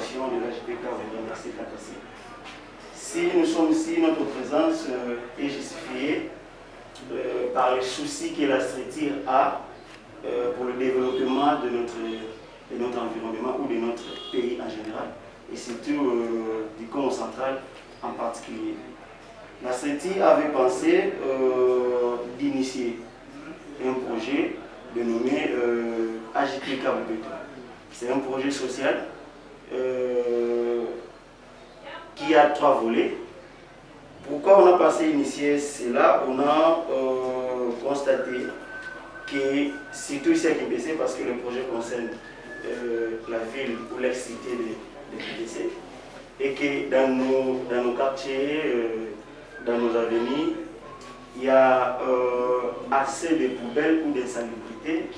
direction de l'HPK vous remercie Katassi. Si nous sommes ici, notre présence est justifiée par les soucis que la structure a pour le développement de notre environnement ou de notre pays en général, et surtout du Congo central en particulier. La structure avait pensé d'initier un projet dénommé AJPK Wupeto. C'est un projet social qui a 3 volets. Pourquoi on a pensé initier cela? On a constaté que, surtout ici à KPC, parce que le projet concerne la ville ou l'ex-cité de KPC, et que dans nos quartiers, dans nos avenues, il y a assez de poubelles ou d'insalubrité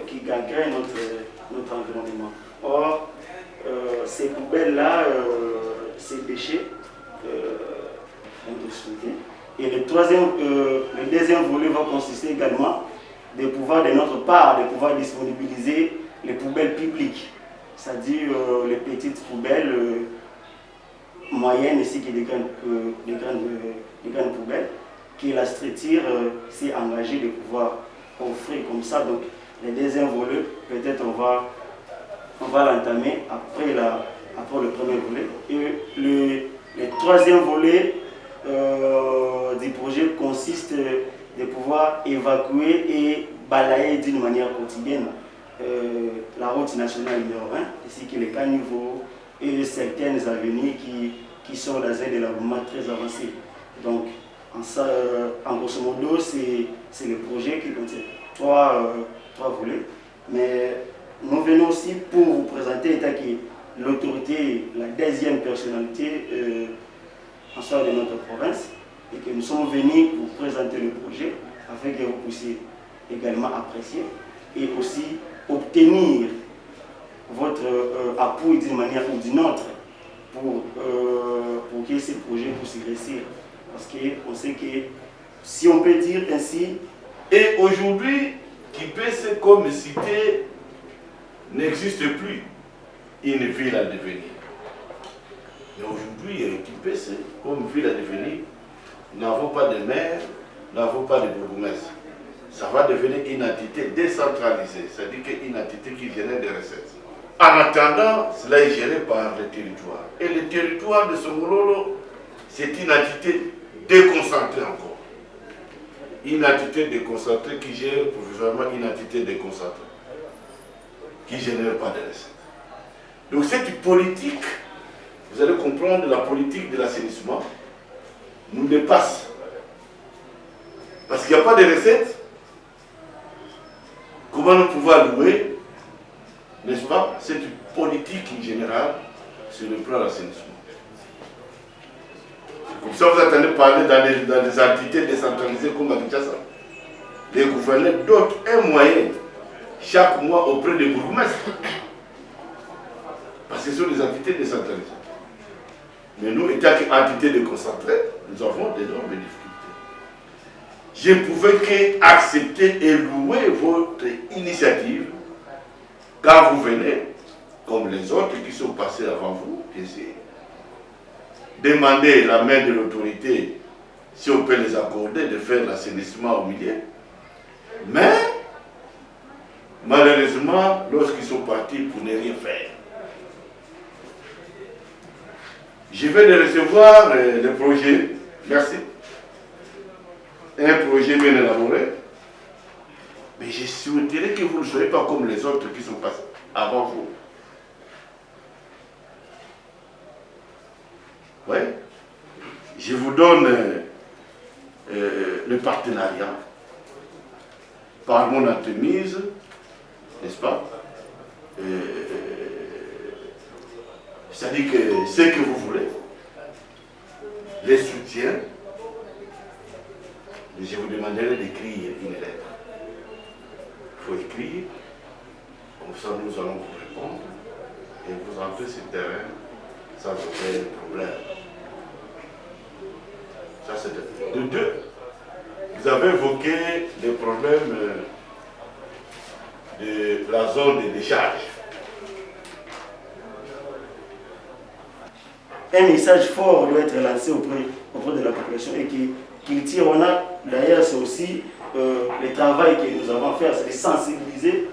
qui gangrènent notre environnement. Or, ces poubelles-là, ces déchets, et le deuxième volet va consister également de pouvoir, de notre part, de pouvoir disponibiliser les poubelles publiques, c'est-à-dire les petites poubelles moyennes ainsi que des grandes poubelles, que la structure s'est engagée de pouvoir offrir comme ça. Donc, le deuxième volet, peut-être on va l'entamer après le premier volet. Et le troisième volet du projet consiste de pouvoir évacuer et balayer d'une manière quotidienne la route nationale numéro 1, ainsi que les caniveaux et certaines avenues qui sont dans un développement très avancé. Donc, en grosso modo, c'est le projet qui contient 3 volets. Mais nous venons aussi pour vous présenter étant que l'autorité, la deuxième personnalité en sort de notre province, et que nous sommes venus vous présenter le projet afin que vous puissiez également apprécier et aussi obtenir votre appui d'une manière ou d'une autre pour que ce projet puisse réussir. Parce qu'on sait que, si on peut dire ainsi, et aujourd'hui, KPC comme cité n'existe plus, une ville à devenir. Et aujourd'hui, KPC comme ville à devenir, nous n'avons pas de maire, nous n'avons pas de bourgmestre. Ça va devenir une entité décentralisée, c'est-à-dire une entité qui génère des recettes. En attendant, cela est géré par le territoire. Et le territoire de Songololo, c'est une entité déconcentrée encore. Une entité déconcentrée qui gère provisoirement une entité déconcentrée, qui ne génère pas de recettes. Donc cette politique, vous allez comprendre, la politique de l'assainissement nous dépasse. Parce qu'il n'y a pas de recettes. Comment nous pouvons allouer, n'est-ce pas, cette politique en général sur le plan de l'assainissement? Comme ça, vous attendez parler dans des entités décentralisées comme à Kinshasa. Les gouverneurs dotent un moyen chaque mois auprès des bourgmestres. Parce que ce sont des entités décentralisées. Mais nous, étant qu'entités déconcentrées, nous avons d'énormes difficultés. Je ne pouvais qu'accepter et louer votre initiative quand vous venez, comme les autres qui sont passés avant vous, bien sûr, demander la main de l'autorité, si on peut les accorder, de faire l'assainissement au milieu. Mais, malheureusement, lorsqu'ils sont partis pour ne rien faire, je vais de recevoir le projet, merci, un projet bien élaboré, mais je souhaiterais que vous ne soyez pas comme les autres qui sont passés avant vous. Oui. Je vous donne le partenariat par mon entremise, n'est-ce pas? C'est-à-dire que ce que vous voulez, les soutiens, je vous demanderai d'écrire une lettre. Il faut écrire, comme ça nous allons vous répondre, et vous entrez sur le terrain sans aucun problème. Ça c'est de deux. Vous avez évoqué les problèmes de la zone de décharge. un message fort doit être lancé auprès de la population et qu'il tire. On a d'ailleurs, c'est aussi le travail que nous avons fait, c'est de sensibiliser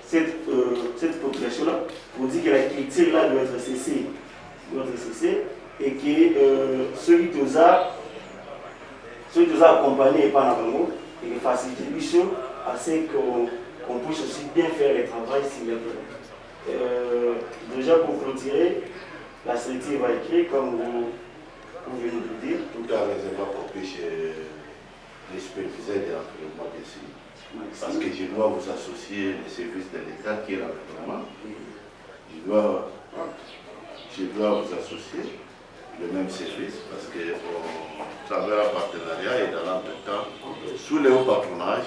cette population-là pour dire que la culture-là doit être cessée. Et que ceux qui nous ont accompagnés par Nabango et faciliter les choses afin qu'on puisse aussi bien faire le travail s'il y a besoin. Déjà pour clôturer, la structure va écrire comme vous venez de le dire. Tout à réservoir pour pêcher les superviseurs de l'environnement d'ici. Parce que je dois vous associer les services de l'État qui est l'environnement. Je dois vous associer le même service parce qu'on travaille en partenariat et dans l'entretemps sous le haut patronage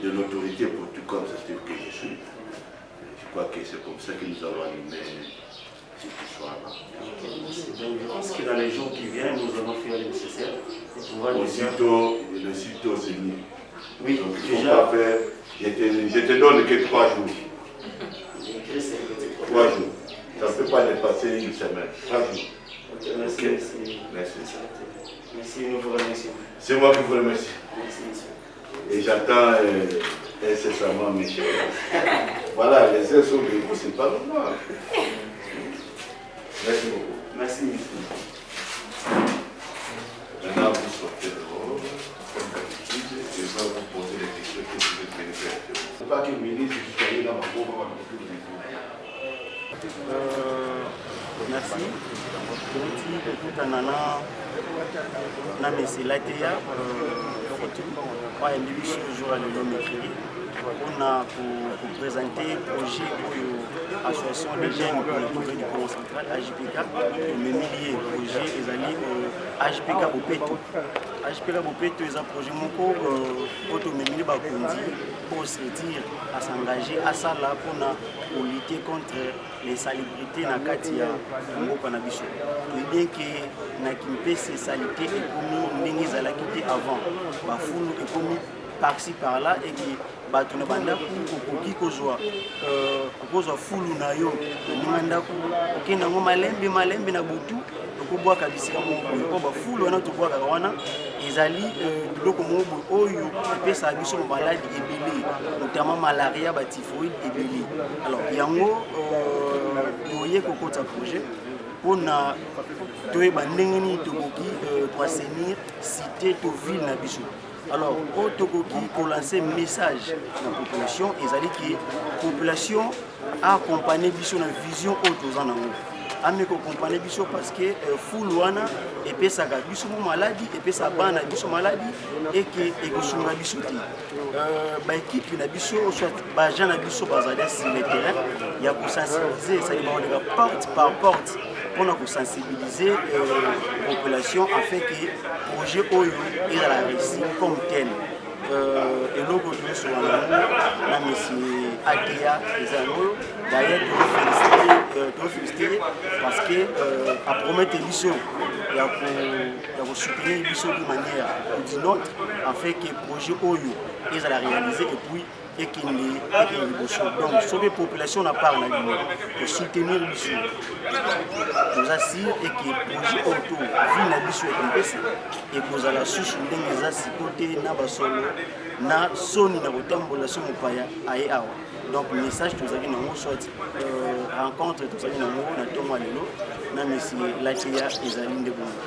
de l'autorité portucaire que je suis. Je crois que c'est comme ça que nous allons animer cette histoire-là. Je pense que dans les jours qui viennent, nous allons faire le nécessaire. Le site au Zénith. Oui, donc il faut pas faire. Je te donne que 3 jours. 3 jours. Ça ne peut pas dépasser une semaine. 3 jours. Okay, merci. Okay. Merci. Merci, nous vous remercions. C'est moi qui vous remercie. Merci, monsieur. Et j'attends incessamment mes chers. Voilà, les ailes sont debout, c'est pas normal. Merci beaucoup. Merci, monsieur. Maintenant, vous sortez dehors, comme d'habitude, et je vais vous poser des questions que vous êtes venus faire. C'est pas que le ministre soit allé dans ma pauvre, on va me dire. Merci. Na mesela te ya foto oyo yambi biso jour ya lelo mercredi mpona koprésente projet oyo association des jeunes pour le progrès du Congo central AJPK tomemi ye projet ezali AJPK Bopeto eza projet moko oyo tomemi bakonzi pour se dire à s'engager asala mpona lutter contre les salubrités na kati ya mboka na biso toyebi ke na kimpese salite ekomi ndenge ezalaki te avant bafulu ekomi par-ci par-là eke bato na bandako okoki kozwa fulu na yo oninga ndako okenda yango malembe na butu okobwaka bisika moko boye mpo bafulu wana tobwakaka wana ezali biloko moko boye oyo epesaka biso maladi ebele notamment malaria batyphoïde ebele alors yango toye kokota projet mpona toyeba ndenge nini tokoki koassainir cité to ville na biso. Alors, au Togoki, pour lancer un message à la population, ils ont dit que la population a accompagné Bichon dans la vision aux en amont. Amé ko accompagner Bichon parce que Foulouana et puis ça a Bichon maladie et puis ça banne Bichon maladie et que Bichon a Bichon ti. Bah équipe na Bichon soit bah gens na Bichon bazada sur le terrain, il y a pour sensibiliser, ça dit on va porte par porte. Pour sensibiliser la population afin que le projet OYO ait la réussite comme tel. Et nous, nous sommes là, monsieur Atea, d'ailleurs, nous féliciter parce qu'à promettre les missions, il y a soutenir les missions d'une manière ou d'une autre afin que le projet OYO ait la réaliser et puis et qu'il donc sauver la population n'a pas de soutenir les missions. Nous assure et que le projet auto vit la mission et que nous allons souche des côté na basolo na soni na botambola sur mopaya aye awa. Donc le message que nous avons soit rencontre tout ça na tomo lelo na monsieur Latia Ezaline de Bongo.